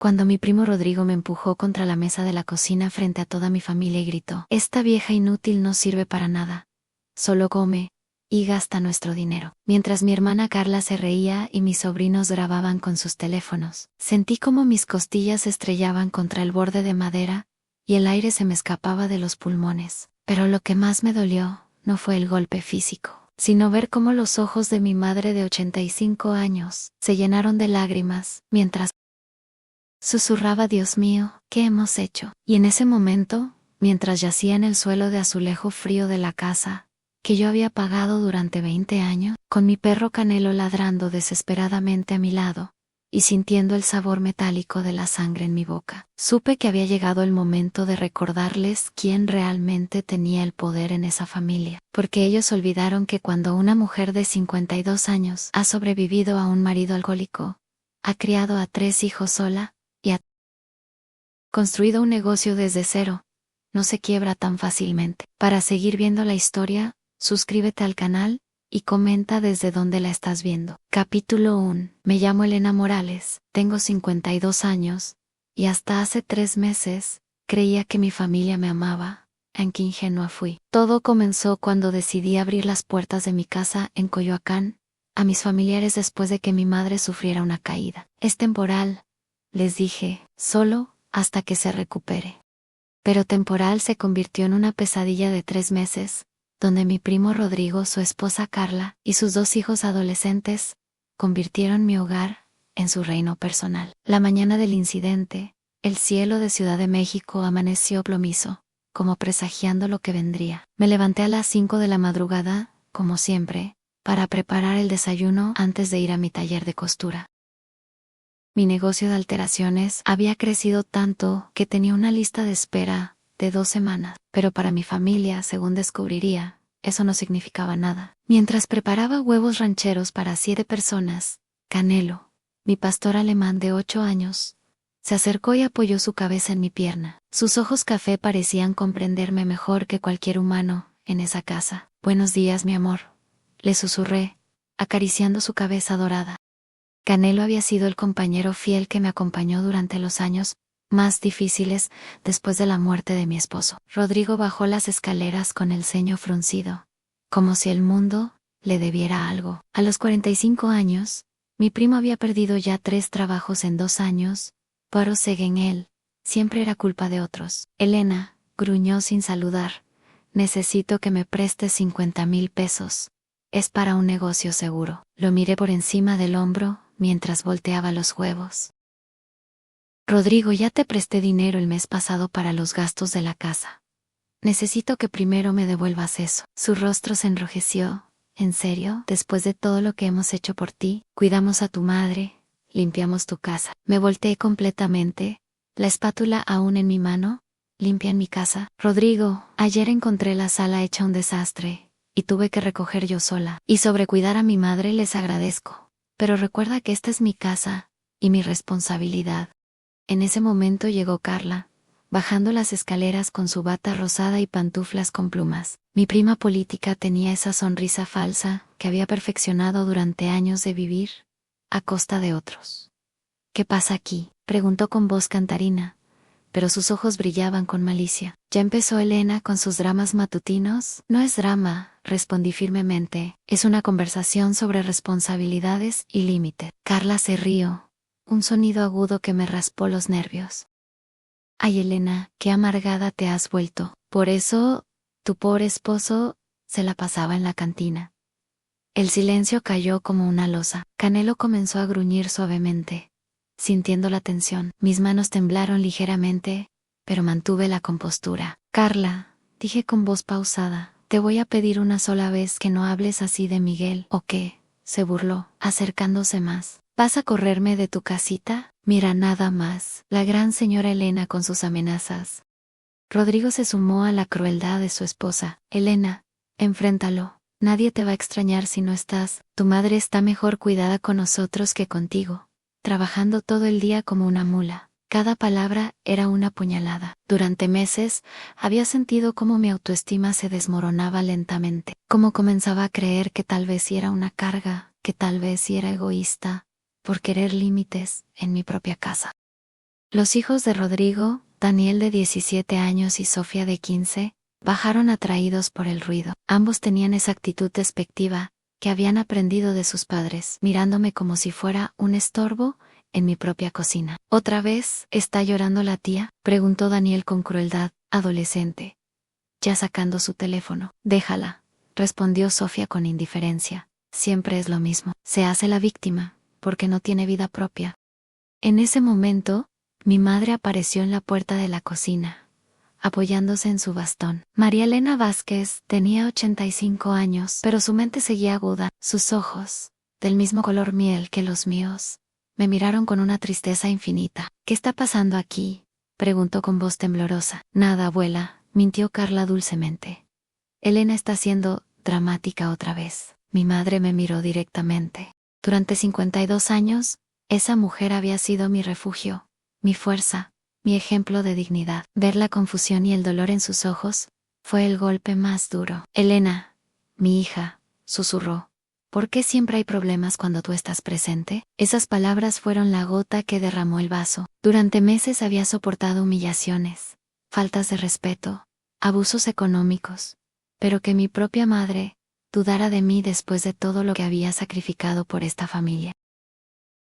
cuando mi primo Rodrigo me empujó contra la mesa de la cocina frente a toda mi familia y gritó: «Esta vieja inútil no sirve para nada. Solo come y gasta nuestro dinero». Mientras mi hermana Carla se reía y mis sobrinos grababan con sus teléfonos, sentí como mis costillas se estrellaban contra el borde de madera y el aire se me escapaba de los pulmones. Pero lo que más me dolió no fue el golpe físico, sino ver cómo los ojos de mi madre de 85 años se llenaron de lágrimas mientras susurraba: «Dios mío, ¿qué hemos hecho?». Y en ese momento, mientras yacía en el suelo de azulejo frío de la casa que yo había pagado durante 20 años, con mi perro Canelo ladrando desesperadamente a mi lado y sintiendo el sabor metálico de la sangre en mi boca, supe que había llegado el momento de recordarles quién realmente tenía el poder en esa familia, porque ellos olvidaron que cuando una mujer de 52 años ha sobrevivido a un marido alcohólico, ha criado a 3 hijos sola y ha construido un negocio desde cero, no se quiebra tan fácilmente. Para seguir viendo la historia, suscríbete al canal y comenta desde dónde la estás viendo. Capítulo 1. Me llamo Elena Morales, tengo 52 años, y hasta hace 3 meses, creía que mi familia me amaba. En qué ingenua fui. Todo comenzó cuando decidí abrir las puertas de mi casa en Coyoacán a mis familiares después de que mi madre sufriera una caída. «Es temporal», les dije, «solo hasta que se recupere». Pero temporal se convirtió en una pesadilla de 3 meses, donde mi primo Rodrigo, su esposa Carla y sus 2 hijos adolescentes convirtieron mi hogar en su reino personal. La mañana del incidente, el cielo de Ciudad de México amaneció plomizo, como presagiando lo que vendría. Me levanté a las 5 de la madrugada, como siempre, para preparar el desayuno antes de ir a mi taller de costura. Mi negocio de alteraciones había crecido tanto que tenía una lista de espera de 2 semanas, pero para mi familia, según descubriría, eso no significaba nada. Mientras preparaba huevos rancheros para 7 personas, Canelo, mi pastor alemán de 8 años, se acercó y apoyó su cabeza en mi pierna. Sus ojos café parecían comprenderme mejor que cualquier humano en esa casa. «Buenos días, mi amor», le susurré, acariciando su cabeza dorada. Canelo había sido el compañero fiel que me acompañó durante los años más difíciles después de la muerte de mi esposo. Rodrigo bajó las escaleras con el ceño fruncido, como si el mundo le debiera algo. A los 45 años, mi primo había perdido ya 3 trabajos en 2 años, pero según él, siempre era culpa de otros. «Elena», gruñó sin saludar, «necesito que me prestes 50,000 pesos. Es para un negocio seguro». Lo miré por encima del hombro mientras volteaba los huevos. «Rodrigo, ya te presté dinero el mes pasado para los gastos de la casa. Necesito que primero me devuelvas eso». Su rostro se enrojeció. «¿En serio? Después de todo lo que hemos hecho por ti, cuidamos a tu madre, limpiamos tu casa». Me volteé completamente, la espátula aún en mi mano. «¿Limpia en mi casa?» «Rodrigo, ayer encontré la sala hecha un desastre y tuve que recoger yo sola. Y sobre cuidar a mi madre les agradezco. Pero recuerda que esta es mi casa y mi responsabilidad». En ese momento llegó Carla, bajando las escaleras con su bata rosada y pantuflas con plumas. Mi prima política tenía esa sonrisa falsa que había perfeccionado durante años de vivir a costa de otros. «¿Qué pasa aquí?», preguntó con voz cantarina, pero sus ojos brillaban con malicia. «¿Ya empezó Elena con sus dramas matutinos?». «No es drama», respondí firmemente, «es una conversación sobre responsabilidades y límites». Carla se rió, un sonido agudo que me raspó los nervios. «Ay, Elena, qué amargada te has vuelto. Por eso, tu pobre esposo se la pasaba en la cantina». El silencio cayó como una losa. Canelo comenzó a gruñir suavemente, sintiendo la tensión. Mis manos temblaron ligeramente, pero mantuve la compostura. «Carla», dije con voz pausada, «te voy a pedir una sola vez que no hables así de Miguel». «¿O qué?», se burló, acercándose más. «¿Vas a correrme de tu casita?». «Mira nada más, la gran señora Elena con sus amenazas». Rodrigo se sumó a la crueldad de su esposa. «Elena, enfréntalo. Nadie te va a extrañar si no estás. Tu madre está mejor cuidada con nosotros que contigo, trabajando todo el día como una mula». Cada palabra era una puñalada. Durante meses, había sentido cómo mi autoestima se desmoronaba lentamente, cómo comenzaba a creer que tal vez sí era una carga, que tal vez sí era egoísta, por querer límites en mi propia casa. Los hijos de Rodrigo, Daniel de 17 años y Sofía de 15, bajaron atraídos por el ruido. Ambos tenían esa actitud despectiva que habían aprendido de sus padres, mirándome como si fuera un estorbo en mi propia cocina. ¿Otra vez está llorando la tía?, preguntó Daniel con crueldad adolescente, ya sacando su teléfono. Déjala, respondió Sofía con indiferencia. Siempre es lo mismo. Se hace la víctima, porque no tiene vida propia. En ese momento, mi madre apareció en la puerta de la cocina, apoyándose en su bastón. María Elena Vázquez tenía 85 años, pero su mente seguía aguda. Sus ojos, del mismo color miel que los míos, me miraron con una tristeza infinita. ¿Qué está pasando aquí?, preguntó con voz temblorosa. Nada, abuela, mintió Carla dulcemente. Elena está siendo dramática otra vez. Mi madre me miró directamente. Durante 52 años, esa mujer había sido mi refugio, mi fuerza, mi ejemplo de dignidad. Ver la confusión y el dolor en sus ojos fue el golpe más duro. Elena, mi hija, susurró, ¿por qué siempre hay problemas cuando tú estás presente? Esas palabras fueron la gota que derramó el vaso. Durante meses había soportado humillaciones, faltas de respeto, abusos económicos, pero que mi propia madre dudara de mí después de todo lo que había sacrificado por esta familia.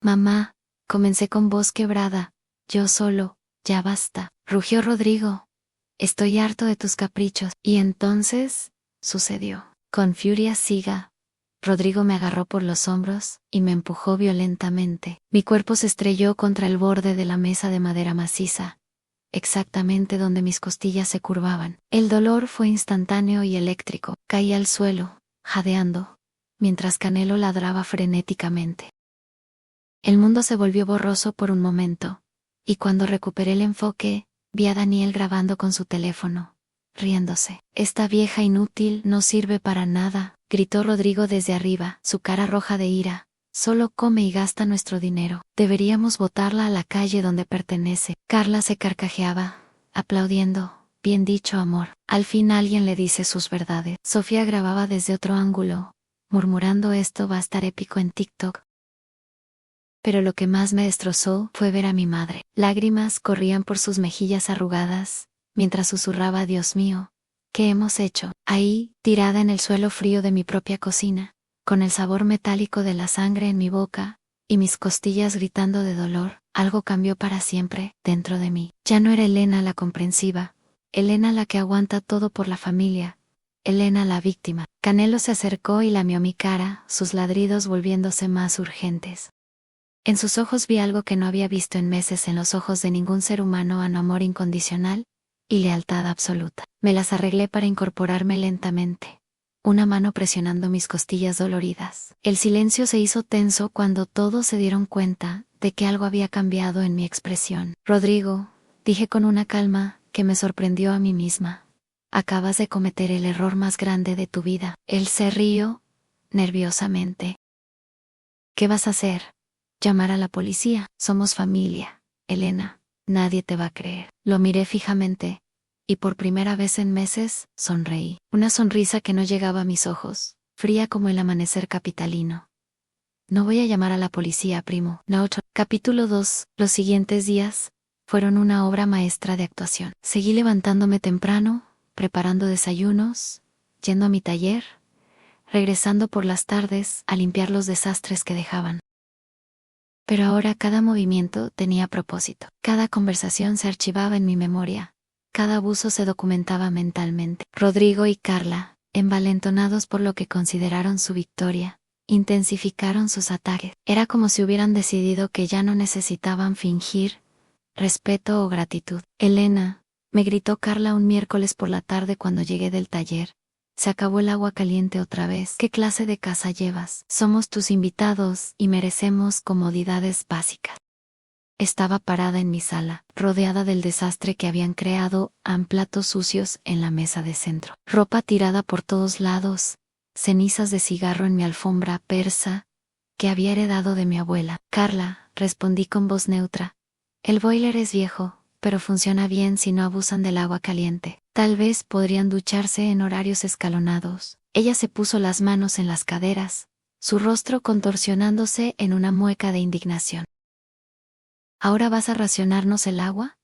Mamá, comencé con voz quebrada, yo solo, ya basta, rugió Rodrigo. Estoy harto de tus caprichos. Y entonces, sucedió. Con furia ciega, Rodrigo me agarró por los hombros y me empujó violentamente. Mi cuerpo se estrelló contra el borde de la mesa de madera maciza, exactamente donde mis costillas se curvaban. El dolor fue instantáneo y eléctrico. Caí al suelo, jadeando, mientras Canelo ladraba frenéticamente. El mundo se volvió borroso por un momento, y cuando recuperé el enfoque, vi a Daniel grabando con su teléfono, riéndose. Esta vieja inútil no sirve para nada, gritó Rodrigo desde arriba, su cara roja de ira. Solo come y gasta nuestro dinero. Deberíamos botarla a la calle donde pertenece. Carla se carcajeaba, aplaudiendo. Bien dicho, amor. Al fin alguien le dice sus verdades. Sofía grababa desde otro ángulo, murmurando esto va a estar épico en TikTok. Pero lo que más me destrozó fue ver a mi madre. Lágrimas corrían por sus mejillas arrugadas, mientras susurraba, Dios mío, ¿qué hemos hecho? Ahí, tirada en el suelo frío de mi propia cocina, con el sabor metálico de la sangre en mi boca, y mis costillas gritando de dolor, algo cambió para siempre dentro de mí. Ya no era Elena la comprensiva, Elena la que aguanta todo por la familia, Elena la víctima. Canelo se acercó y lamió mi cara, sus ladridos volviéndose más urgentes. En sus ojos vi algo que no había visto en meses en los ojos de ningún ser humano: amor incondicional y lealtad absoluta. Me las arreglé para incorporarme lentamente, una mano presionando mis costillas doloridas. El silencio se hizo tenso cuando todos se dieron cuenta de que algo había cambiado en mi expresión. Rodrigo, dije con una calma que me sorprendió a mí misma, acabas de cometer el error más grande de tu vida. Él se rió nerviosamente. ¿Qué vas a hacer? Llamar a la policía. Somos familia, Elena. Nadie te va a creer. Lo miré fijamente, y por primera vez en meses, sonreí. Una sonrisa que no llegaba a mis ojos, fría como el amanecer capitalino. No voy a llamar a la policía, primo. No. Capítulo 2. Los siguientes días fueron una obra maestra de actuación. Seguí levantándome temprano, preparando desayunos, yendo a mi taller, regresando por las tardes a limpiar los desastres que dejaban. Pero ahora cada movimiento tenía propósito. Cada conversación se archivaba en mi memoria. Cada abuso se documentaba mentalmente. Rodrigo y Carla, envalentonados por lo que consideraron su victoria, intensificaron sus ataques. Era como si hubieran decidido que ya no necesitaban fingir respeto o gratitud. Elena, me gritó Carla un miércoles por la tarde cuando llegué del taller. Se acabó el agua caliente otra vez. ¿Qué clase de casa llevas? Somos tus invitados y merecemos comodidades básicas. Estaba parada en mi sala, rodeada del desastre que habían creado, platos sucios en la mesa de centro, ropa tirada por todos lados, cenizas de cigarro en mi alfombra persa, que había heredado de mi abuela. Carla, respondí con voz neutra, el boiler es viejo, pero funciona bien si no abusan del agua caliente. Tal vez podrían ducharse en horarios escalonados. Ella se puso las manos en las caderas, su rostro contorsionándose en una mueca de indignación. ¿Ahora vas a racionarnos el agua?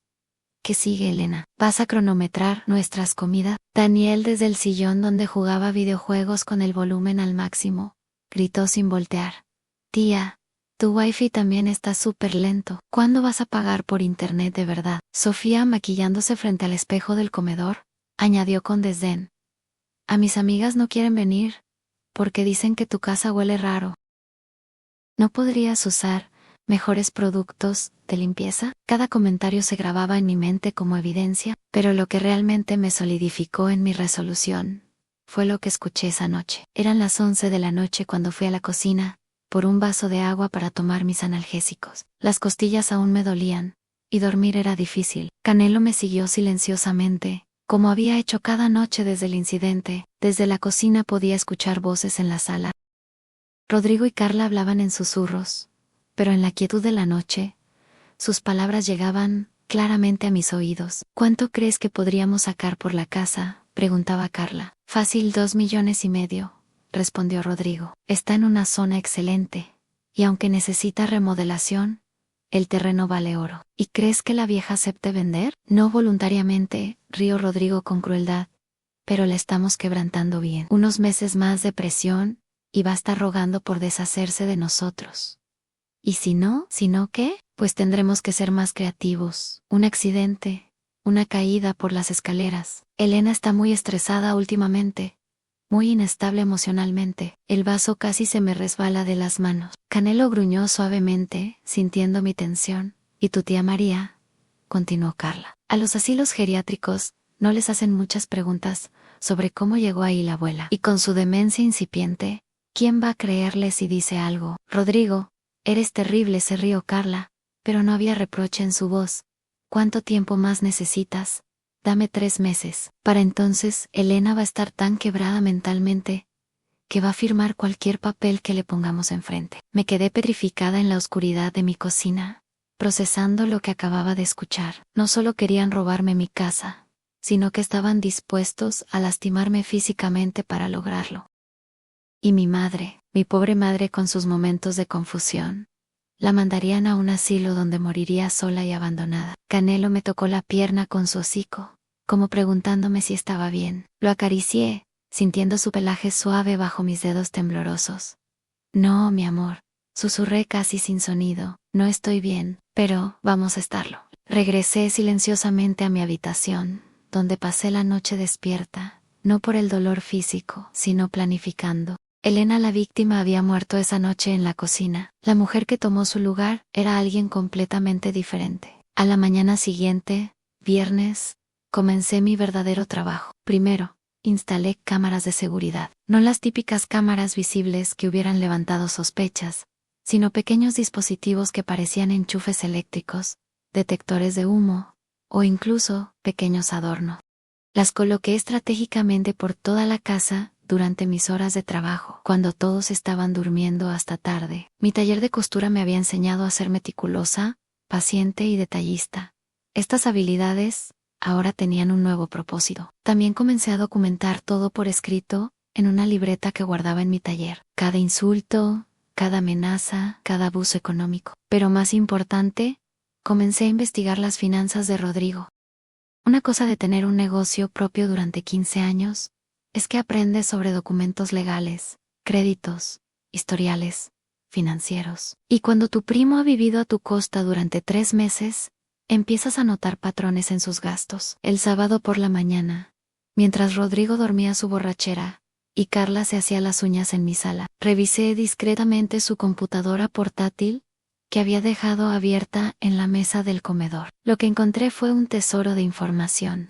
¿Qué sigue, Elena? ¿Vas a cronometrar nuestras comidas? Daniel, desde el sillón donde jugaba videojuegos con el volumen al máximo, gritó sin voltear. Tía, tu wifi también está súper lento. ¿Cuándo vas a pagar por internet de verdad? Sofía, maquillándose frente al espejo del comedor, añadió con desdén. A mis amigas no quieren venir, porque dicen que tu casa huele raro. ¿No podrías usar mejores productos de limpieza? Cada comentario se grababa en mi mente como evidencia, pero lo que realmente me solidificó en mi resolución fue lo que escuché esa noche. Eran las 11 de la noche cuando fui a la cocina por un vaso de agua para tomar mis analgésicos. Las costillas aún me dolían, y dormir era difícil. Canelo me siguió silenciosamente, como había hecho cada noche desde el incidente. Desde la cocina podía escuchar voces en la sala. Rodrigo y Carla hablaban en susurros, pero en la quietud de la noche, sus palabras llegaban claramente a mis oídos. ¿Cuánto crees que podríamos sacar por la casa?, preguntaba Carla. Fácil 2,5 millones, respondió Rodrigo. Está en una zona excelente, y aunque necesita remodelación, el terreno vale oro. ¿Y crees que la vieja acepte vender? No voluntariamente, rió Rodrigo con crueldad, pero la estamos quebrantando bien. Unos meses más de presión, y va a estar rogando por deshacerse de nosotros. ¿Y si no qué? Pues tendremos que ser más creativos. Un accidente, una caída por las escaleras. Elena está muy estresada últimamente, muy inestable emocionalmente. El vaso casi se me resbala de las manos. Canelo gruñó suavemente, sintiendo mi tensión. ¿Y tu tía María?, continuó Carla. A los asilos geriátricos no les hacen muchas preguntas sobre cómo llegó ahí la abuela. Y con su demencia incipiente, ¿quién va a creerle si dice algo? Rodrigo, eres terrible, se rió Carla, pero no había reproche en su voz. ¿Cuánto tiempo más necesitas? Dame 3 meses. Para entonces, Elena va a estar tan quebrada mentalmente que va a firmar cualquier papel que le pongamos enfrente. Me quedé petrificada en la oscuridad de mi cocina, procesando lo que acababa de escuchar. No solo querían robarme mi casa, sino que estaban dispuestos a lastimarme físicamente para lograrlo. Y mi madre, mi pobre madre con sus momentos de confusión, la mandarían a un asilo donde moriría sola y abandonada. Canelo me tocó la pierna con su hocico, como preguntándome si estaba bien. Lo acaricié, sintiendo su pelaje suave bajo mis dedos temblorosos. No, mi amor, susurré casi sin sonido, no estoy bien, pero vamos a estarlo. Regresé silenciosamente a mi habitación, donde pasé la noche despierta, no por el dolor físico, sino planificando. Elena, la víctima, había muerto esa noche en la cocina. La mujer que tomó su lugar era alguien completamente diferente. A la mañana siguiente, viernes, comencé mi verdadero trabajo. Primero, instalé cámaras de seguridad. No las típicas cámaras visibles que hubieran levantado sospechas, sino pequeños dispositivos que parecían enchufes eléctricos, detectores de humo, o incluso pequeños adornos. Las coloqué estratégicamente por toda la casa durante mis horas de trabajo, cuando todos estaban durmiendo hasta tarde. Mi taller de costura me había enseñado a ser meticulosa, paciente y detallista. Estas habilidades ahora tenían un nuevo propósito. También comencé a documentar todo por escrito, en una libreta que guardaba en mi taller. Cada insulto, cada amenaza, cada abuso económico. Pero más importante, comencé a investigar las finanzas de Rodrigo. Una cosa de tener un negocio propio durante 15 años, es que aprendes sobre documentos legales, créditos, historiales, financieros. Y cuando tu primo ha vivido a tu costa durante 3 meses, empiezas a notar patrones en sus gastos. El sábado por la mañana, mientras Rodrigo dormía su borrachera, y Carla se hacía las uñas en mi sala, revisé discretamente su computadora portátil, que había dejado abierta en la mesa del comedor. Lo que encontré fue un tesoro de información.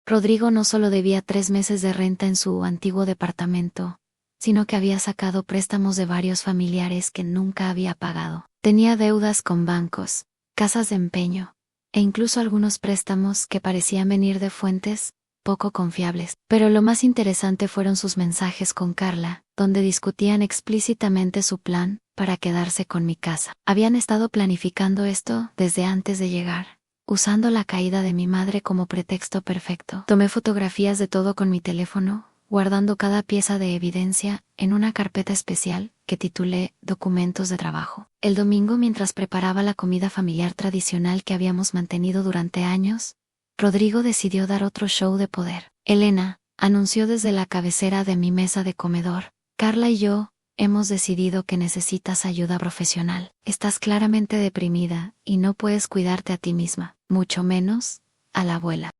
Rodrigo no solo debía 3 meses de renta en su antiguo departamento, sino que había sacado préstamos de varios familiares que nunca había pagado. Tenía deudas con bancos, casas de empeño, e incluso algunos préstamos que parecían venir de fuentes poco confiables. Pero lo más interesante fueron sus mensajes con Carla, donde discutían explícitamente su plan para quedarse con mi casa. Habían estado planificando esto desde antes de llegar, usando la caída de mi madre como pretexto perfecto. Tomé fotografías de todo con mi teléfono, guardando cada pieza de evidencia en una carpeta especial que titulé Documentos de trabajo. El domingo, mientras preparaba la comida familiar tradicional que habíamos mantenido durante años, Rodrigo decidió dar otro show de poder. Elena, anunció desde la cabecera de mi mesa de comedor, Carla y yo hemos decidido que necesitas ayuda profesional. Estás claramente deprimida y no puedes cuidarte a ti misma, mucho menos a la abuela.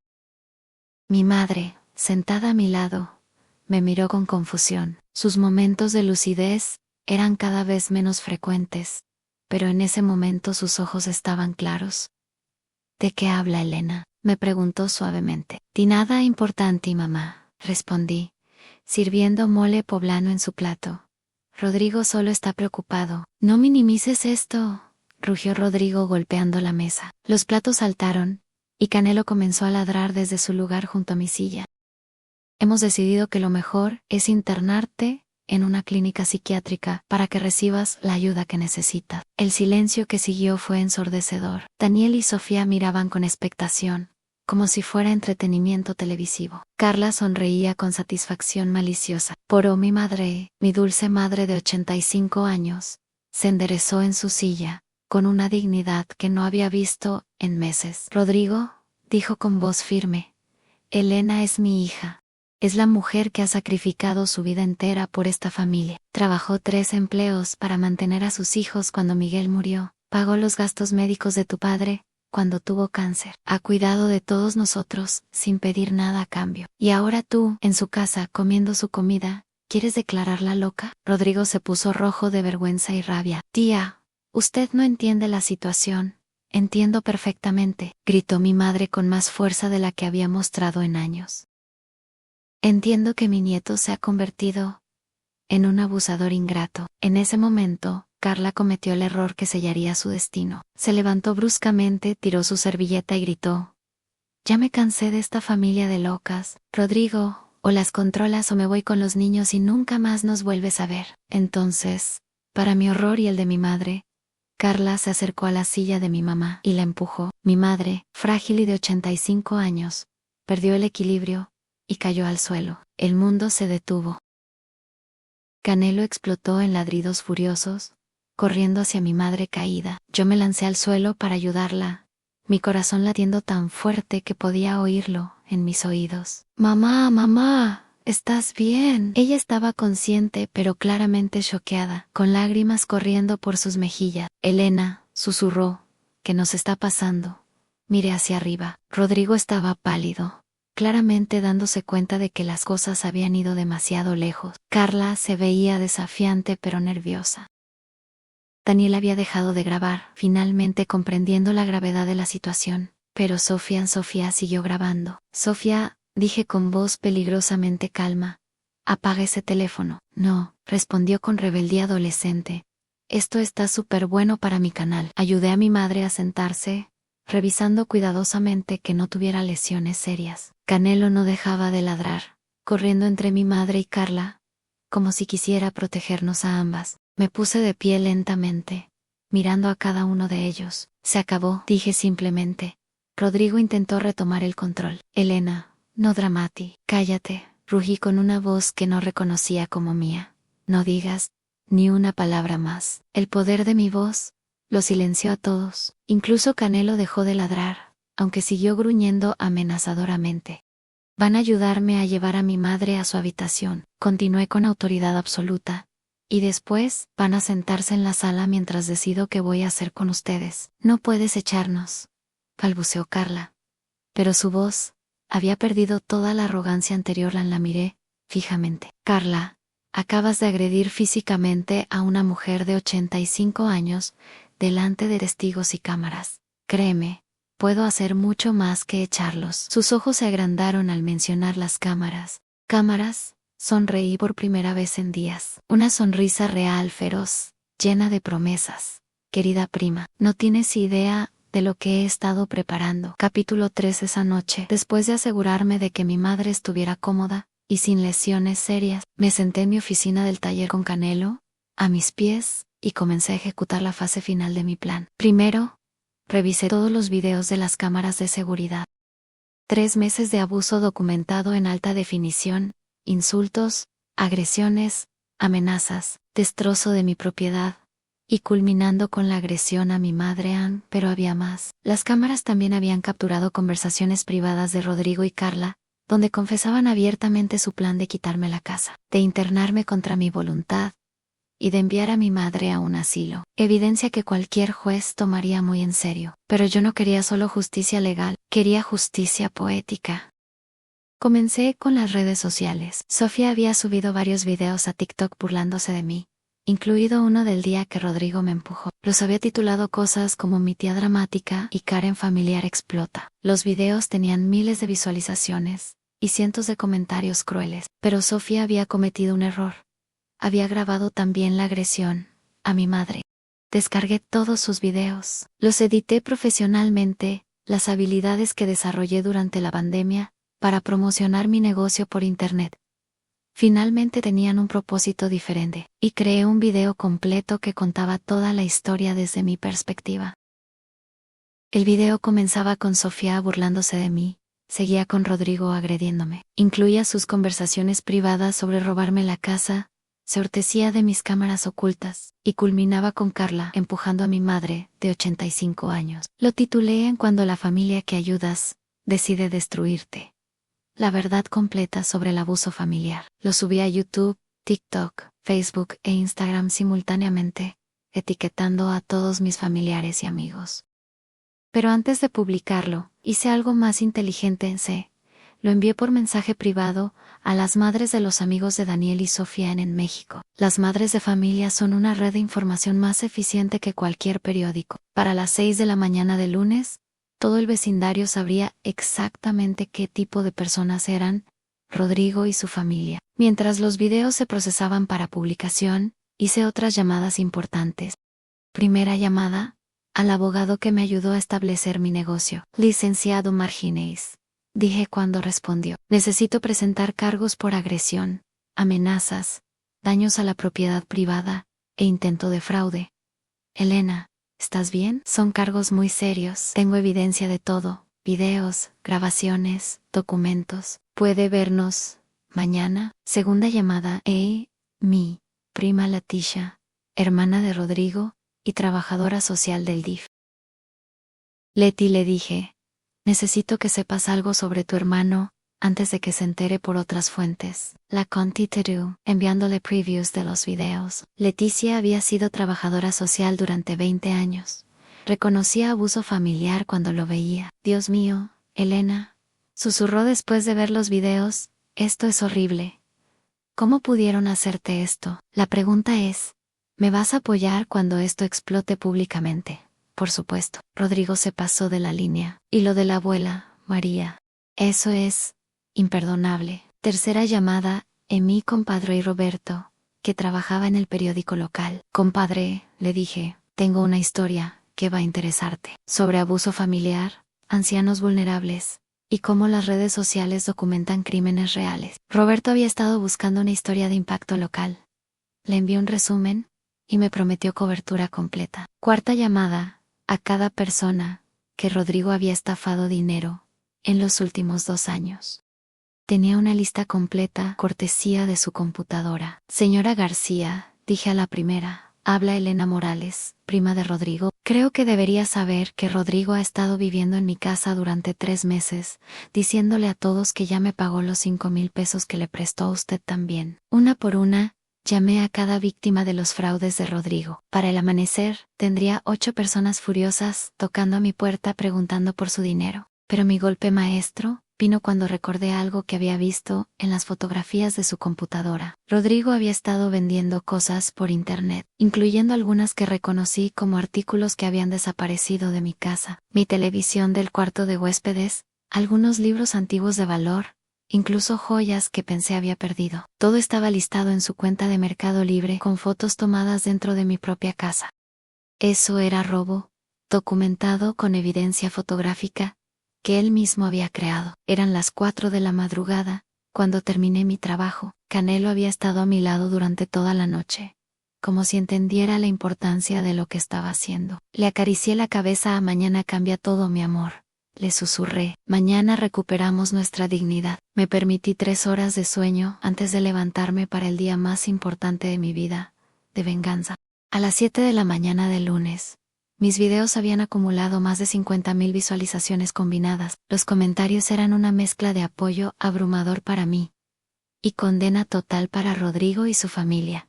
Mi madre, sentada a mi lado, me miró con confusión. Sus momentos de lucidez eran cada vez menos frecuentes, pero en ese momento sus ojos estaban claros. ¿De qué habla Elena?, me preguntó suavemente. Di nada importante, mamá, respondí, sirviendo mole poblano en su plato. Rodrigo solo está preocupado. No minimices esto, rugió Rodrigo golpeando la mesa. Los platos saltaron, y Canelo comenzó a ladrar desde su lugar junto a mi silla. Hemos decidido que lo mejor es internarte en una clínica psiquiátrica para que recibas la ayuda que necesitas. El silencio que siguió fue ensordecedor. Daniel y Sofía miraban con expectación, como si fuera entretenimiento televisivo. Carla sonreía con satisfacción maliciosa. Poró mi madre, mi dulce madre de 85 años, se enderezó en su silla, con una dignidad que no había visto en meses. Rodrigo, dijo con voz firme, Elena es mi hija. Es la mujer que ha sacrificado su vida entera por esta familia. Trabajó 3 empleos para mantener a sus hijos cuando Miguel murió. Pagó los gastos médicos de tu padre cuando tuvo cáncer. Ha cuidado de todos nosotros sin pedir nada a cambio. Y ahora tú, en su casa, comiendo su comida, ¿quieres declararla loca? Rodrigo se puso rojo de vergüenza y rabia. Tía, usted no entiende la situación. Entiendo perfectamente, gritó mi madre con más fuerza de la que había mostrado en años. Entiendo que mi nieto se ha convertido en un abusador ingrato. En ese momento, Carla cometió el error que sellaría su destino. Se levantó bruscamente, tiró su servilleta y gritó, ya me cansé de esta familia de locas. Rodrigo, o las controlas o me voy con los niños y nunca más nos vuelves a ver. Entonces, para mi horror y el de mi madre, Carla se acercó a la silla de mi mamá y la empujó. Mi madre, frágil y de 85 años, perdió el equilibrio y cayó al suelo. El mundo se detuvo. Canelo explotó en ladridos furiosos, corriendo hacia mi madre caída. Yo me lancé al suelo para ayudarla, mi corazón latiendo tan fuerte que podía oírlo en mis oídos. Mamá, mamá, ¿estás bien? Ella estaba consciente pero claramente choqueada, con lágrimas corriendo por sus mejillas. Elena, susurró, ¿qué nos está pasando? Miré hacia arriba. Rodrigo estaba pálido, claramente dándose cuenta de que las cosas habían ido demasiado lejos. Carla se veía desafiante pero nerviosa. Daniel había dejado de grabar, finalmente comprendiendo la gravedad de la situación, pero Sofía siguió grabando. Sofía, dije con voz peligrosamente calma, apaga ese teléfono. No, respondió con rebeldía adolescente. Esto está súper bueno para mi canal. Ayudé a mi madre a sentarse, revisando cuidadosamente que no tuviera lesiones serias. Canelo no dejaba de ladrar, corriendo entre mi madre y Carla, como si quisiera protegernos a ambas. Me puse de pie lentamente, mirando a cada uno de ellos. Se acabó, dije simplemente. Rodrigo intentó retomar el control. Elena, no dramati, cállate, rugí con una voz que no reconocía como mía. No digas ni una palabra más. El poder de mi voz lo silenció a todos. Incluso Canelo dejó de ladrar, aunque siguió gruñendo amenazadoramente. Van a ayudarme a llevar a mi madre a su habitación, continué con autoridad absoluta. Y después, van a sentarse en la sala mientras decido qué voy a hacer con ustedes. No puedes echarnos, balbuceó Carla. Pero su voz había perdido toda la arrogancia anterior. La miré fijamente. Carla, acabas de agredir físicamente a una mujer de 85 años, delante de testigos y cámaras. Créeme, puedo hacer mucho más que echarlos. Sus ojos se agrandaron al mencionar las cámaras. ¿Cámaras? Sonreí por primera vez en días. Una sonrisa real, feroz, llena de promesas. Querida prima, no tienes idea de lo que he estado preparando. Capítulo 3. Esa noche, después de asegurarme de que mi madre estuviera cómoda y sin lesiones serias, me senté en mi oficina del taller con Canelo a mis pies y comencé a ejecutar la fase final de mi plan. Primero, revisé todos los videos de las cámaras de seguridad. 3 meses de abuso documentado en alta definición, insultos, agresiones, amenazas, destrozo de mi propiedad, y culminando con la agresión a mi madre Ann, pero había más. Las cámaras también habían capturado conversaciones privadas de Rodrigo y Carla, donde confesaban abiertamente su plan de quitarme la casa, de internarme contra mi voluntad, y de enviar a mi madre a un asilo. Evidencia que cualquier juez tomaría muy en serio. Pero yo no quería solo justicia legal, quería justicia poética. Comencé con las redes sociales. Sofía había subido varios videos a TikTok burlándose de mí, incluido uno del día que Rodrigo me empujó. Los había titulado cosas como mi tía dramática y Karen familiar explota. Los videos tenían miles de visualizaciones y cientos de comentarios crueles. Pero Sofía había cometido un error. Había grabado también la agresión a mi madre. Descargué todos sus videos. Los edité profesionalmente, las habilidades que desarrollé durante la pandemia, para promocionar mi negocio por internet. Finalmente tenían un propósito diferente, y creé un video completo que contaba toda la historia desde mi perspectiva. El video comenzaba con Sofía burlándose de mí, seguía con Rodrigo agrediéndome, incluía sus conversaciones privadas sobre robarme la casa, se ortecía de mis cámaras ocultas, y culminaba con Carla empujando a mi madre, de 85 años. Lo titulé en Cuando la familia que ayudas decide destruirte. La verdad completa sobre el abuso familiar. Lo subí a YouTube, TikTok, Facebook e Instagram simultáneamente, etiquetando a todos mis familiares y amigos. Pero antes de publicarlo, hice algo más inteligente lo envié por mensaje privado a las madres de los amigos de Daniel y Sofía en México. Las madres de familia son una red de información más eficiente que cualquier periódico. Para las 6 de la mañana del lunes, todo el vecindario sabría exactamente qué tipo de personas eran Rodrigo y su familia. Mientras los videos se procesaban para publicación, hice otras llamadas importantes. Primera llamada, al abogado que me ayudó a establecer mi negocio, licenciado Marginez. Dije cuando respondió. Necesito presentar cargos por agresión, amenazas, daños a la propiedad privada, e intento de fraude. Elena, ¿estás bien? Son cargos muy serios. Tengo evidencia de todo, videos, grabaciones, documentos. ¿Puede vernos mañana? Segunda llamada. Mi prima Leticia, hermana de Rodrigo, y trabajadora social del DIF. Leti, le dije. Necesito que sepas algo sobre tu hermano, antes de que se entere por otras fuentes. La contacté, enviándole previews de los videos. Leticia había sido trabajadora social durante 20 años. Reconocía abuso familiar cuando lo veía. Dios mío, Elena, susurró después de ver los videos, esto es horrible. ¿Cómo pudieron hacerte esto? La pregunta es, ¿me vas a apoyar cuando esto explote públicamente? Por supuesto. Rodrigo se pasó de la línea. Y lo de la abuela, María. Eso es imperdonable. Tercera llamada, mi compadre y Roberto, que trabajaba en el periódico local. Compadre, le dije, tengo una historia que va a interesarte. Sobre abuso familiar, ancianos vulnerables, y cómo las redes sociales documentan crímenes reales. Roberto había estado buscando una historia de impacto local. Le envié un resumen, y me prometió cobertura completa. Cuarta llamada, a cada persona que Rodrigo había estafado dinero en los últimos 2 años. Tenía una lista completa, cortesía de su computadora. Señora García, dije a la primera, habla Elena Morales, prima de Rodrigo. Creo que debería saber que Rodrigo ha estado viviendo en mi casa durante 3 meses, diciéndole a todos que ya me pagó los 5,000 pesos que le prestó a usted también. Una por una, llamé a cada víctima de los fraudes de Rodrigo. Para el amanecer, tendría 8 personas furiosas tocando a mi puerta preguntando por su dinero. Pero mi golpe maestro vino cuando recordé algo que había visto en las fotografías de su computadora. Rodrigo había estado vendiendo cosas por internet, incluyendo algunas que reconocí como artículos que habían desaparecido de mi casa. Mi televisión del cuarto de huéspedes, algunos libros antiguos de valor, incluso joyas que pensé había perdido. Todo estaba listado en su cuenta de Mercado Libre con fotos tomadas dentro de mi propia casa. Eso era robo, documentado con evidencia fotográfica, que él mismo había creado. Eran las 4 de la madrugada, cuando terminé mi trabajo. Canelo había estado a mi lado durante toda la noche, como si entendiera la importancia de lo que estaba haciendo. Le acaricié la cabeza. Mañana cambia todo, mi amor. le susurré. Mañana recuperamos nuestra dignidad. Me permití 3 horas de sueño antes de levantarme para el día más importante de mi vida, de venganza. A las 7 de la mañana del lunes, mis videos habían acumulado más de 50,000 visualizaciones combinadas. Los comentarios eran una mezcla de apoyo abrumador para mí y condena total para Rodrigo y su familia.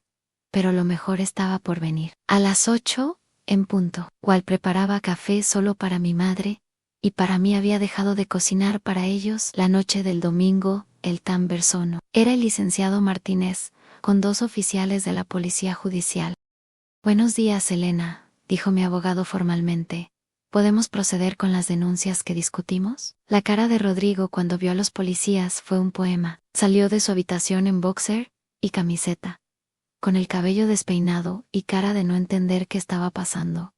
Pero lo mejor estaba por venir. A las 8, en punto, cual preparaba café solo para mi madre, y para mí había dejado de cocinar para ellos la noche del domingo, el tan versono. Era el licenciado Martínez, con 2 oficiales de la policía judicial. Buenos días, Elena, dijo mi abogado formalmente. ¿Podemos proceder con las denuncias que discutimos? La cara de Rodrigo cuando vio a los policías fue un poema. Salió de su habitación en boxer y camiseta, con el cabello despeinado y cara de no entender qué estaba pasando.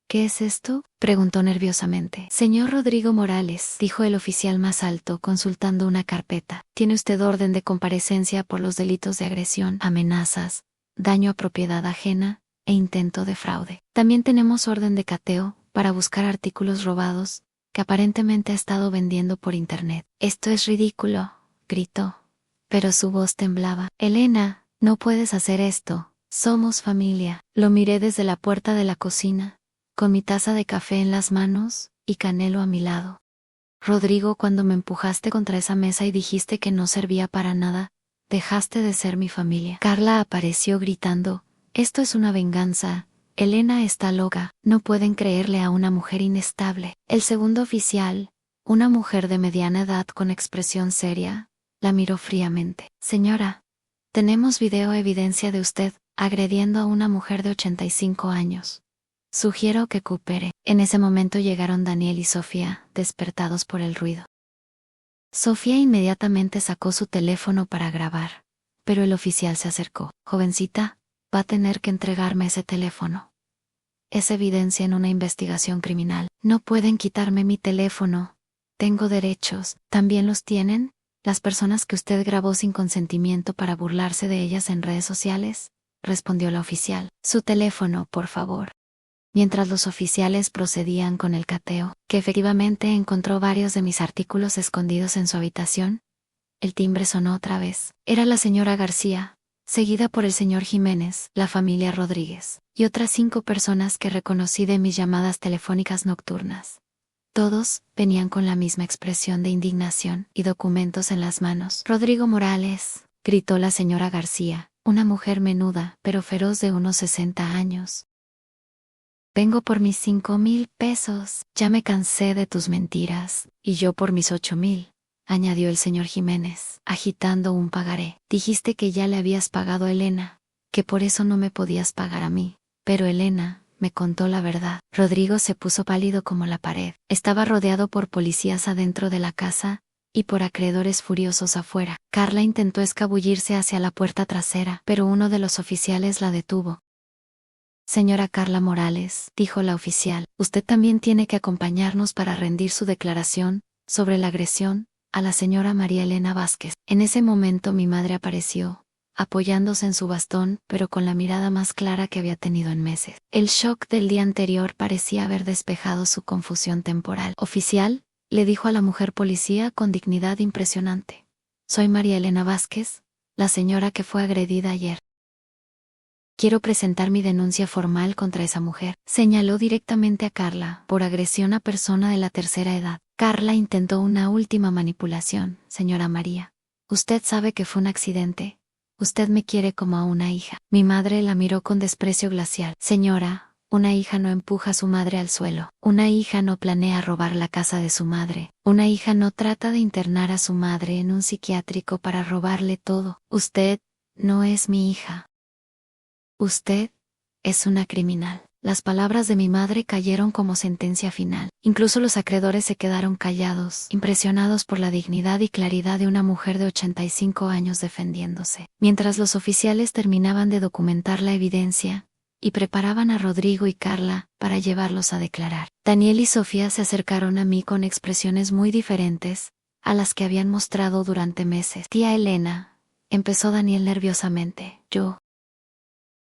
¿Qué es esto?, preguntó nerviosamente. Señor Rodrigo Morales, dijo el oficial más alto consultando una carpeta. Tiene usted orden de comparecencia por los delitos de agresión, amenazas, daño a propiedad ajena e intento de fraude. También tenemos orden de cateo para buscar artículos robados que aparentemente ha estado vendiendo por internet. Esto es ridículo, gritó, pero su voz temblaba. Elena, no puedes hacer esto. Somos familia. Lo miré desde la puerta de la cocina, con mi taza de café en las manos y Canelo a mi lado. Rodrigo, cuando me empujaste contra esa mesa y dijiste que no servía para nada, dejaste de ser mi familia. Carla apareció gritando, esto es una venganza. Elena está loca, no pueden creerle a una mujer inestable. El segundo oficial, una mujer de mediana edad con expresión seria, la miró fríamente. Señora, tenemos video evidencia de usted agrediendo a una mujer de 85 años. Sugiero que coopere. En ese momento llegaron Daniel y Sofía, despertados por el ruido. Sofía inmediatamente sacó su teléfono para grabar, pero el oficial se acercó. Jovencita, va a tener que entregarme ese teléfono. Es evidencia en una investigación criminal. No pueden quitarme mi teléfono. Tengo derechos. ¿También los tienen? Las personas que usted grabó sin consentimiento para burlarse de ellas en redes sociales, respondió la oficial. Su teléfono, por favor. Mientras los oficiales procedían con el cateo, que efectivamente encontró varios de mis artículos escondidos en su habitación, el timbre sonó otra vez. Era la señora García, seguida por el señor Jiménez, la familia Rodríguez, y otras 5 personas que reconocí de mis llamadas telefónicas nocturnas. Todos venían con la misma expresión de indignación y documentos en las manos. Rodrigo Morales, gritó la señora García, una mujer menuda pero feroz de unos 60 años. Vengo por mis 5,000 pesos. Ya me cansé de tus mentiras. Y yo por mis 8,000, añadió el señor Jiménez, agitando un pagaré. Dijiste que ya le habías pagado a Elena, que por eso no me podías pagar a mí. Pero Elena me contó la verdad. Rodrigo se puso pálido como la pared. Estaba rodeado por policías adentro de la casa y por acreedores furiosos afuera. Carla intentó escabullirse hacia la puerta trasera, pero uno de los oficiales la detuvo. Señora Carla Morales, dijo la oficial, usted también tiene que acompañarnos para rendir su declaración sobre la agresión a la señora María Elena Vázquez. En ese momento mi madre apareció, apoyándose en su bastón, pero con la mirada más clara que había tenido en meses. El shock del día anterior parecía haber despejado su confusión temporal. Oficial, le dijo a la mujer policía con dignidad impresionante. Soy María Elena Vázquez, la señora que fue agredida ayer. Quiero presentar mi denuncia formal contra esa mujer. Señaló directamente a Carla por agresión a persona de la tercera edad. Carla intentó una última manipulación. Señora María, usted sabe que fue un accidente. Usted me quiere como a una hija. Mi madre la miró con desprecio glacial. Señora, una hija no empuja a su madre al suelo. Una hija no planea robar la casa de su madre. Una hija no trata de internar a su madre en un psiquiátrico para robarle todo. Usted no es mi hija. Usted es una criminal. Las palabras de mi madre cayeron como sentencia final. Incluso los acreedores se quedaron callados, impresionados por la dignidad y claridad de una mujer de 85 años defendiéndose. Mientras los oficiales terminaban de documentar la evidencia y preparaban a Rodrigo y Carla para llevarlos a declarar, Daniel y Sofía se acercaron a mí con expresiones muy diferentes a las que habían mostrado durante meses. Tía Elena, empezó Daniel nerviosamente,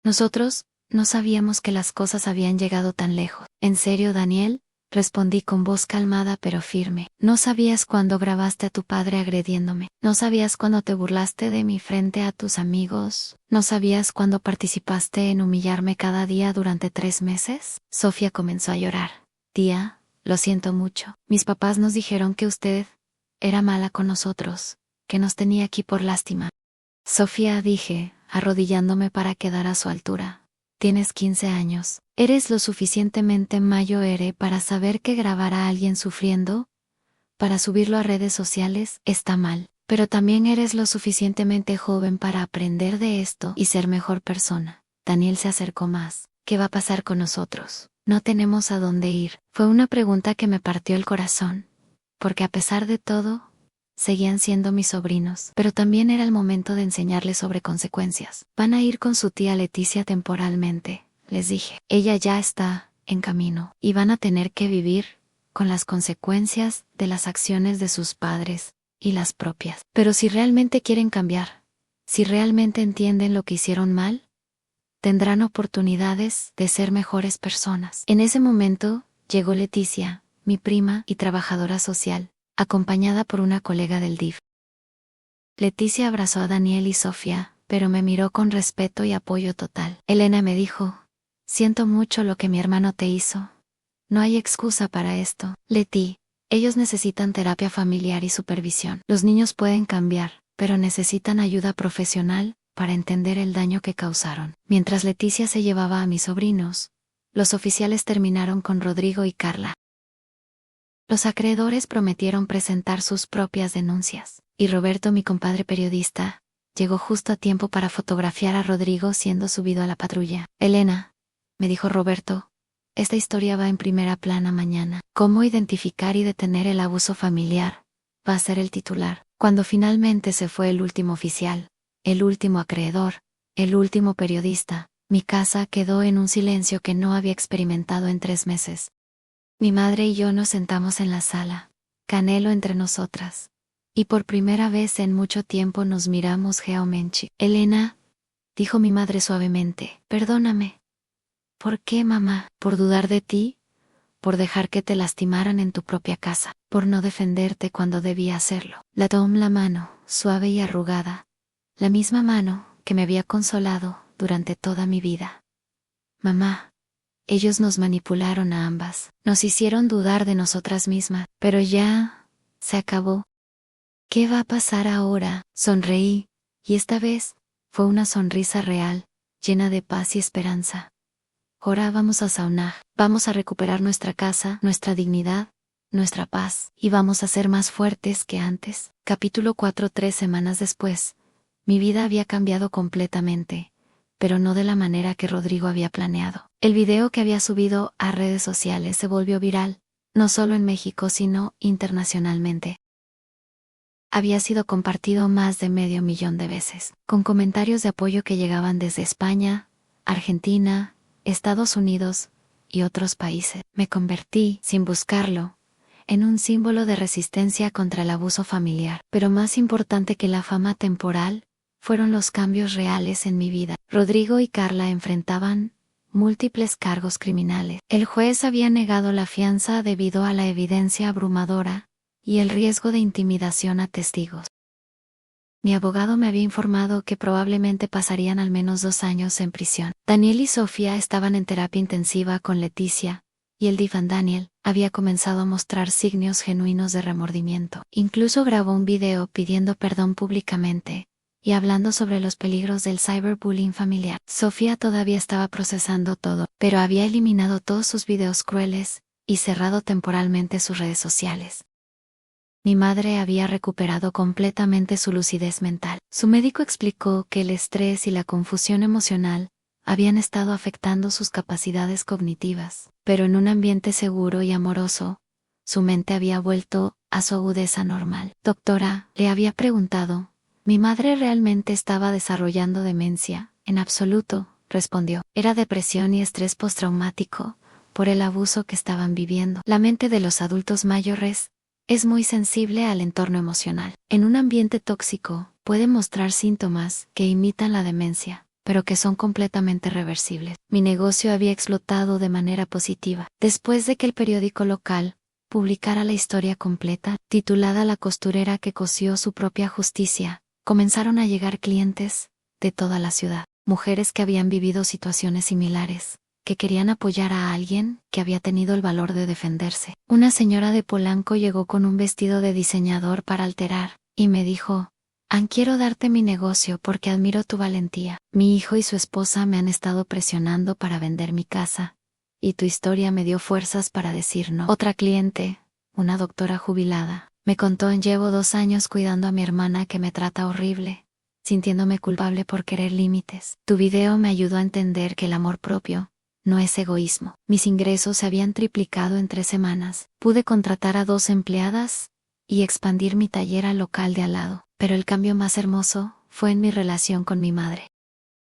Nosotros no sabíamos que las cosas habían llegado tan lejos. ¿En serio, Daniel? respondí con voz calmada pero firme. No sabías cuándo grabaste a tu padre agrediéndome. No sabías cuándo te burlaste de mí frente a tus amigos. No sabías cuándo participaste en humillarme cada día durante 3 meses. Sofía comenzó a llorar. Tía, lo siento mucho. Mis papás nos dijeron que usted era mala con nosotros, que nos tenía aquí por lástima. Sofía, dije, arrodillándome para quedar a su altura. Tienes 15 años. ¿Eres lo suficientemente mayor para saber que grabar a alguien sufriendo, para subirlo a redes sociales, está mal? Pero también eres lo suficientemente joven para aprender de esto y ser mejor persona. Daniel se acercó más. ¿Qué va a pasar con nosotros? No tenemos a dónde ir. Fue una pregunta que me partió el corazón, porque a pesar de todo, seguían siendo mis sobrinos, pero también era el momento de enseñarles sobre consecuencias. Van a ir con su tía Leticia temporalmente, les dije. Ella ya está en camino, y van a tener que vivir con las consecuencias de las acciones de sus padres y las propias. Pero si realmente quieren cambiar, si realmente entienden lo que hicieron mal, tendrán oportunidades de ser mejores personas. En ese momento, llegó Leticia, mi prima y trabajadora social, acompañada por una colega del DIF. Leticia abrazó a Daniel y Sofía, pero me miró con respeto y apoyo total. Elena me dijo, siento mucho lo que mi hermano te hizo. No hay excusa para esto. Leti, ellos necesitan terapia familiar y supervisión. Los niños pueden cambiar, pero necesitan ayuda profesional para entender el daño que causaron. Mientras Leticia se llevaba a mis sobrinos, los oficiales terminaron con Rodrigo y Carla. Los acreedores prometieron presentar sus propias denuncias, y Roberto, mi compadre periodista, llegó justo a tiempo para fotografiar a Rodrigo siendo subido a la patrulla. Elena, me dijo Roberto, esta historia va en primera plana mañana. ¿Cómo identificar y detener el abuso familiar? Va a ser el titular. Cuando finalmente se fue el último oficial, el último acreedor, el último periodista, mi casa quedó en un silencio que no había experimentado en 3 meses. Mi madre y yo nos sentamos en la sala, Canelo entre nosotras, y por primera vez en mucho tiempo nos miramos geomenchi. Elena, dijo mi madre suavemente, perdóname. ¿Por qué, mamá? ¿Por dudar de ti? ¿Por dejar que te lastimaran en tu propia casa? ¿Por no defenderte cuando debía hacerlo? La tomó la mano, suave y arrugada, la misma mano que me había consolado durante toda mi vida. Mamá, ellos nos manipularon a ambas, nos hicieron dudar de nosotras mismas, pero ya se acabó. ¿Qué va a pasar ahora? Sonreí, y esta vez fue una sonrisa real, llena de paz y esperanza. Ahora vamos a Saunaj, vamos a recuperar nuestra casa, nuestra dignidad, nuestra paz, y vamos a ser más fuertes que antes. Capítulo 4. 3 semanas después, mi vida había cambiado completamente, pero no de la manera que Rodrigo había planeado. El video que había subido a redes sociales se volvió viral, no solo en México sino internacionalmente. Había sido compartido más de 500,000 de veces, con comentarios de apoyo que llegaban desde España, Argentina, Estados Unidos y otros países. Me convertí, sin buscarlo, en un símbolo de resistencia contra el abuso familiar. Pero más importante que la fama temporal, fueron los cambios reales en mi vida. Rodrigo y Carla enfrentaban múltiples cargos criminales. El juez había negado la fianza debido a la evidencia abrumadora y el riesgo de intimidación a testigos. Mi abogado me había informado que probablemente pasarían al menos 2 años en prisión. Daniel y Sofía estaban en terapia intensiva con Leticia, y el Difan Daniel había comenzado a mostrar signos genuinos de remordimiento. Incluso grabó un video pidiendo perdón públicamente y hablando sobre los peligros del cyberbullying familiar. Sofía todavía estaba procesando todo, pero había eliminado todos sus videos crueles y cerrado temporalmente sus redes sociales. Mi madre había recuperado completamente su lucidez mental. Su médico explicó que el estrés y la confusión emocional habían estado afectando sus capacidades cognitivas, pero en un ambiente seguro y amoroso, su mente había vuelto a su agudeza normal. Doctora, le había preguntado, ¿mi madre realmente estaba desarrollando demencia? En absoluto, respondió. Era depresión y estrés postraumático por el abuso que estaban viviendo. La mente de los adultos mayores es muy sensible al entorno emocional. En un ambiente tóxico, puede mostrar síntomas que imitan la demencia, pero que son completamente reversibles. Mi negocio había explotado de manera positiva. Después de que el periódico local publicara la historia completa, titulada La costurera que cosió su propia justicia, comenzaron a llegar clientes de toda la ciudad, mujeres que habían vivido situaciones similares, que querían apoyar a alguien que había tenido el valor de defenderse. Una señora de Polanco llegó con un vestido de diseñador para alterar, y me dijo: Ann, quiero darte mi negocio porque admiro tu valentía. Mi hijo y su esposa me han estado presionando para vender mi casa, y tu historia me dio fuerzas para decir no. Otra cliente, una doctora jubilada, me contó: llevo 2 años cuidando a mi hermana que me trata horrible, sintiéndome culpable por querer límites. Tu video me ayudó a entender que el amor propio no es egoísmo. Mis ingresos se habían triplicado en 3 semanas. Pude contratar a 2 empleadas y expandir mi taller al local de al lado. Pero el cambio más hermoso fue en mi relación con mi madre.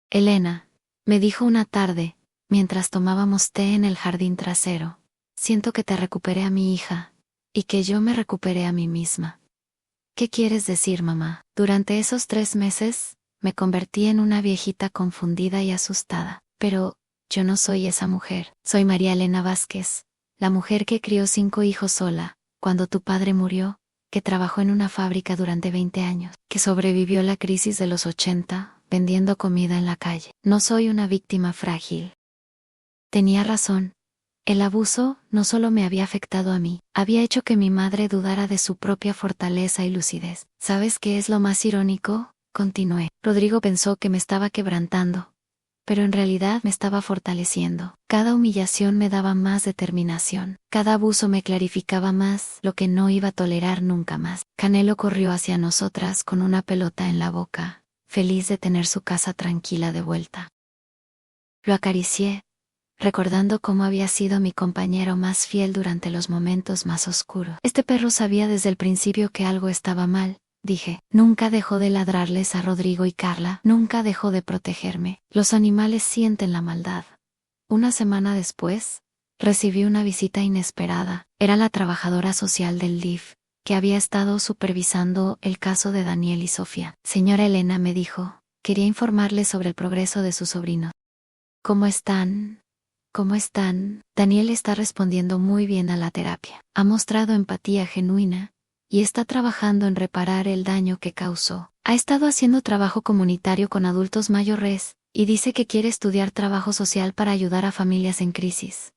Elena, me dijo una tarde, mientras tomábamos té en el jardín trasero, siento que te recuperé a mi hija, y que yo me recuperé a mí misma. ¿Qué quieres decir, mamá? Durante esos 3 meses, me convertí en una viejita confundida y asustada. Pero yo no soy esa mujer. Soy María Elena Vázquez, la mujer que crió 5 hijos sola, cuando tu padre murió, que trabajó en una fábrica durante 20 años, que sobrevivió a la crisis de los 80, vendiendo comida en la calle. No soy una víctima frágil. Tenía razón. El abuso no solo me había afectado a mí, había hecho que mi madre dudara de su propia fortaleza y lucidez. ¿Sabes qué es lo más irónico? Continué. Rodrigo pensó que me estaba quebrantando, pero en realidad me estaba fortaleciendo. Cada humillación me daba más determinación. Cada abuso me clarificaba más lo que no iba a tolerar nunca más. Canelo corrió hacia nosotras con una pelota en la boca, feliz de tener su casa tranquila de vuelta. Lo acaricié, recordando cómo había sido mi compañero más fiel durante los momentos más oscuros. Este perro sabía desde el principio que algo estaba mal, dije. Nunca dejó de ladrarles a Rodrigo y Carla, nunca dejó de protegerme. Los animales sienten la maldad. Una semana después, recibí una visita inesperada. Era la trabajadora social del DIF, que había estado supervisando el caso de Daniel y Sofía. Señora Elena, me dijo, quería informarles sobre el progreso de su sobrino. ¿Cómo están? ¿Cómo están? Daniel está respondiendo muy bien a la terapia. Ha mostrado empatía genuina y está trabajando en reparar el daño que causó. Ha estado haciendo trabajo comunitario con adultos mayores y dice que quiere estudiar trabajo social para ayudar a familias en crisis.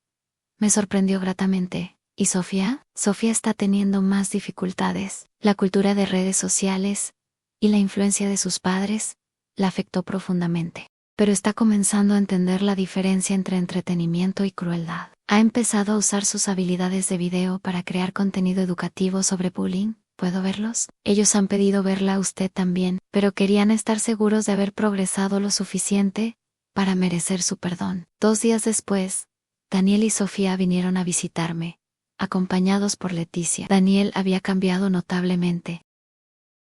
Me sorprendió gratamente. ¿Y Sofía? Sofía está teniendo más dificultades. La cultura de redes sociales y la influencia de sus padres la afectó profundamente. Pero está comenzando a entender la diferencia entre entretenimiento y crueldad. Ha empezado a usar sus habilidades de video para crear contenido educativo sobre bullying. ¿Puedo verlos? Ellos han pedido verla a usted también, pero querían estar seguros de haber progresado lo suficiente para merecer su perdón. 2 días después, Daniel y Sofía vinieron a visitarme, acompañados por Leticia. Daniel había cambiado notablemente.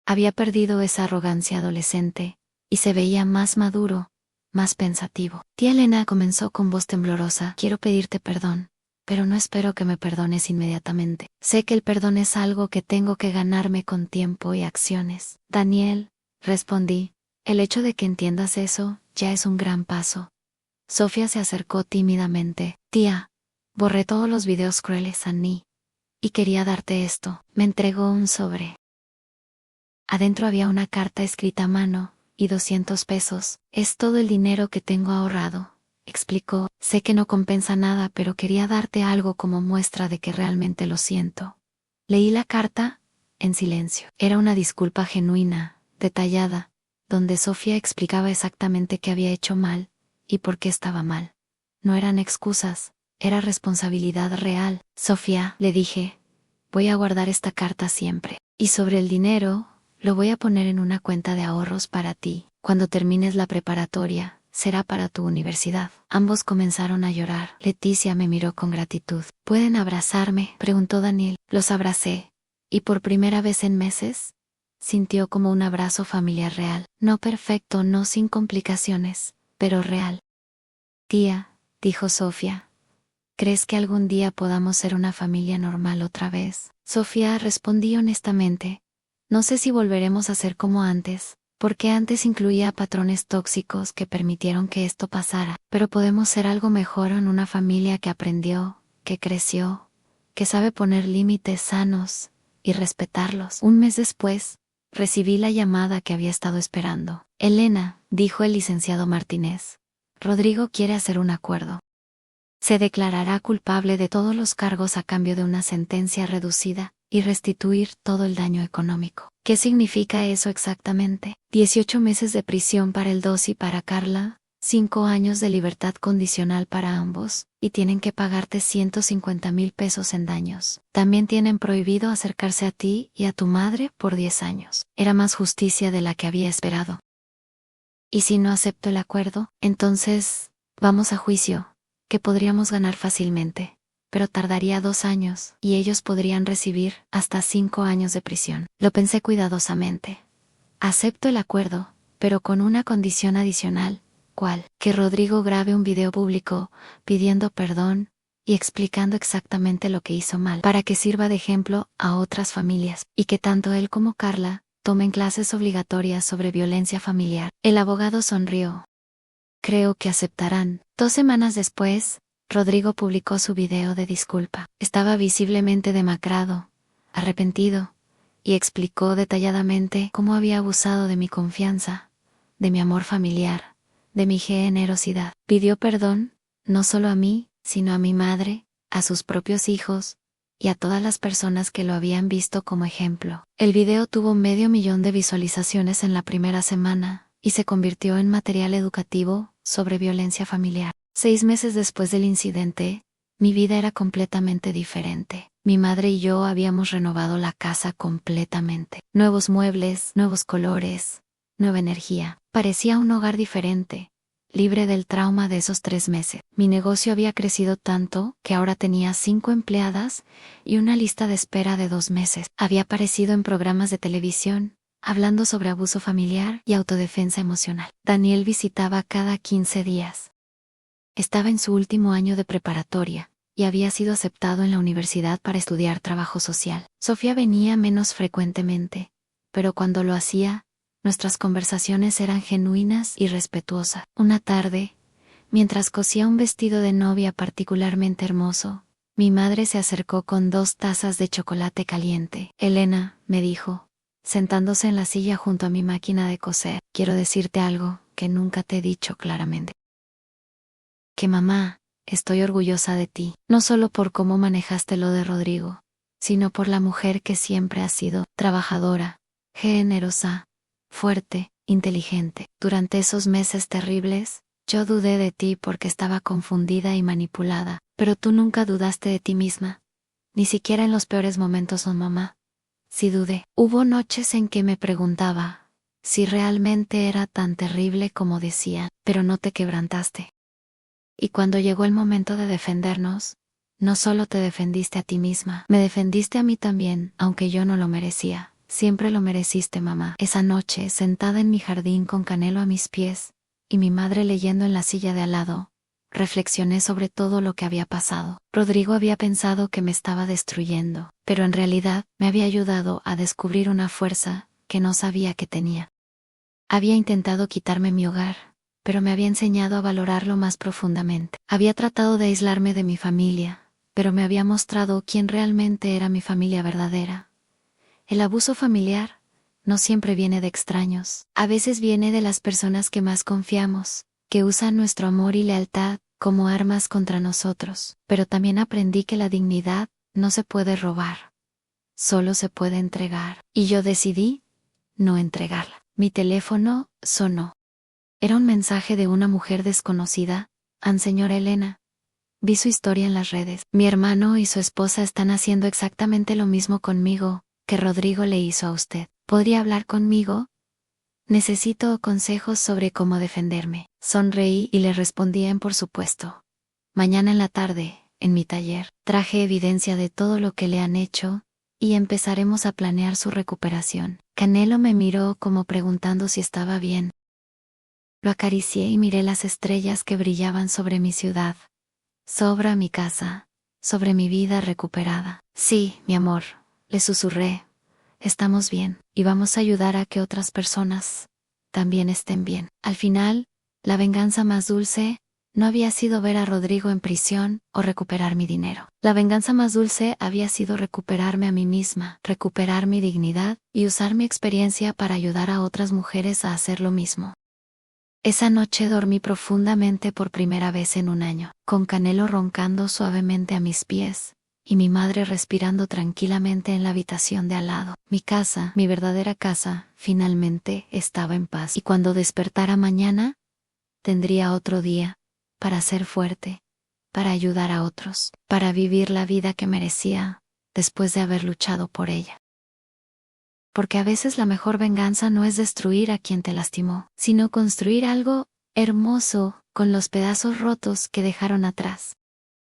Había perdido esa arrogancia adolescente, y se veía más maduro, más pensativo. Tía Elena comenzó con voz temblorosa. Quiero pedirte perdón, pero no espero que me perdones inmediatamente. Sé que el perdón es algo que tengo que ganarme con tiempo y acciones. Daniel, respondí, el hecho de que entiendas eso ya es un gran paso. Sofía se acercó tímidamente. Tía, borré todos los videos crueles, Annie, y quería darte esto. Me entregó un sobre. Adentro había una carta escrita a mano y 200 pesos. Es todo el dinero que tengo ahorrado, explicó. Sé que no compensa nada, pero quería darte algo como muestra de que realmente lo siento. Leí la carta, en silencio. Era una disculpa genuina, detallada, donde Sofía explicaba exactamente qué había hecho mal y por qué estaba mal. No eran excusas, era responsabilidad real. Sofía, le dije, voy a guardar esta carta siempre. Y sobre el dinero, lo voy a poner en una cuenta de ahorros para ti. Cuando termines la preparatoria, será para tu universidad. Ambos comenzaron a llorar. Leticia me miró con gratitud. ¿Pueden abrazarme?, preguntó Daniel. Los abracé, y por primera vez en meses, sintió como un abrazo familiar real. No perfecto, no sin complicaciones, pero real. Tía, dijo Sofía, ¿crees que algún día podamos ser una familia normal otra vez? Sofía, respondí honestamente, no sé si volveremos a ser como antes, porque antes incluía patrones tóxicos que permitieron que esto pasara. Pero podemos ser algo mejor en una familia que aprendió, que creció, que sabe poner límites sanos y respetarlos. Un mes después, recibí la llamada que había estado esperando. Elena, dijo el licenciado Martínez, Rodrigo quiere hacer un acuerdo. Se declarará culpable de todos los cargos a cambio de una sentencia reducida y restituir todo el daño económico. ¿Qué significa eso exactamente? 18 meses de prisión para el 2 y para Carla, 5 años de libertad condicional para ambos, y tienen que pagarte 150,000 pesos en daños. También tienen prohibido acercarse a ti y a tu madre por 10 años. Era más justicia de la que había esperado. ¿Y si no acepto el acuerdo? Entonces, vamos a juicio, que podríamos ganar fácilmente, pero tardaría 2 años, y ellos podrían recibir hasta 5 años de prisión. Lo pensé cuidadosamente. Acepto el acuerdo, pero con una condición adicional. ¿Cuál? Que Rodrigo grabe un video público, pidiendo perdón y explicando exactamente lo que hizo mal, para que sirva de ejemplo a otras familias, y que tanto él como Carla tomen clases obligatorias sobre violencia familiar. El abogado sonrió. Creo que aceptarán. 2 semanas después, Rodrigo publicó su video de disculpa. Estaba visiblemente demacrado, arrepentido, y explicó detalladamente cómo había abusado de mi confianza, de mi amor familiar, de mi generosidad. Pidió perdón, no solo a mí, sino a mi madre, a sus propios hijos, y a todas las personas que lo habían visto como ejemplo. El video tuvo 500,000 de visualizaciones en la primera semana, y se convirtió en material educativo sobre violencia familiar. 6 meses después del incidente, mi vida era completamente diferente. Mi madre y yo habíamos renovado la casa completamente. Nuevos muebles, nuevos colores, nueva energía. Parecía un hogar diferente, libre del trauma de esos 3 meses. Mi negocio había crecido tanto que ahora tenía 5 empleadas y una lista de espera de 2 meses. Había aparecido en programas de televisión, hablando sobre abuso familiar y autodefensa emocional. Daniel visitaba cada 15 días. Estaba en su último año de preparatoria, y había sido aceptado en la universidad para estudiar trabajo social. Sofía venía menos frecuentemente, pero cuando lo hacía, nuestras conversaciones eran genuinas y respetuosas. Una tarde, mientras cosía un vestido de novia particularmente hermoso, mi madre se acercó con 2 tazas de chocolate caliente. Elena, me dijo, sentándose en la silla junto a mi máquina de coser, quiero decirte algo que nunca te he dicho claramente. Que mamá, estoy orgullosa de ti, no solo por cómo manejaste lo de Rodrigo, sino por la mujer que siempre has sido, trabajadora, generosa, fuerte, inteligente. Durante esos meses terribles, yo dudé de ti porque estaba confundida y manipulada, pero tú nunca dudaste de ti misma, ni siquiera en los peores momentos, mamá. Sí dudé. Hubo noches en que me preguntaba si realmente era tan terrible como decía, pero no te quebrantaste. Y cuando llegó el momento de defendernos, no solo te defendiste a ti misma, me defendiste a mí también, aunque yo no lo merecía. Siempre lo mereciste, mamá. Esa noche, sentada en mi jardín con Canelo a mis pies, y mi madre leyendo en la silla de al lado, reflexioné sobre todo lo que había pasado. Rodrigo había pensado que me estaba destruyendo, pero en realidad me había ayudado a descubrir una fuerza que no sabía que tenía. Había intentado quitarme mi hogar, pero me había enseñado a valorarlo más profundamente. Había tratado de aislarme de mi familia, pero me había mostrado quién realmente era mi familia verdadera. El abuso familiar no siempre viene de extraños. A veces viene de las personas que más confiamos, que usan nuestro amor y lealtad como armas contra nosotros. Pero también aprendí que la dignidad no se puede robar, solo se puede entregar. Y yo decidí no entregarla. Mi teléfono sonó. Era un mensaje de una mujer desconocida. Señora Elena. Vi su historia en las redes. Mi hermano y su esposa están haciendo exactamente lo mismo conmigo que Rodrigo le hizo a usted. ¿Podría hablar conmigo? Necesito consejos sobre cómo defenderme. Sonreí y le respondí por supuesto. Mañana en la tarde, en mi taller, traje evidencia de todo lo que le han hecho, y empezaremos a planear su recuperación. Canelo me miró como preguntando si estaba bien. Lo acaricié y miré las estrellas que brillaban sobre mi ciudad, sobre mi casa, sobre mi vida recuperada. Sí, mi amor, le susurré. Estamos bien, y vamos a ayudar a que otras personas también estén bien. Al final, la venganza más dulce no había sido ver a Rodrigo en prisión o recuperar mi dinero. La venganza más dulce había sido recuperarme a mí misma, recuperar mi dignidad y usar mi experiencia para ayudar a otras mujeres a hacer lo mismo. Esa noche dormí profundamente por primera vez en un año, con Canelo roncando suavemente a mis pies y mi madre respirando tranquilamente en la habitación de al lado. Mi casa, mi verdadera casa, finalmente estaba en paz. Y cuando despertara mañana, tendría otro día para ser fuerte, para ayudar a otros, para vivir la vida que merecía después de haber luchado por ella. Porque a veces la mejor venganza no es destruir a quien te lastimó, sino construir algo hermoso con los pedazos rotos que dejaron atrás.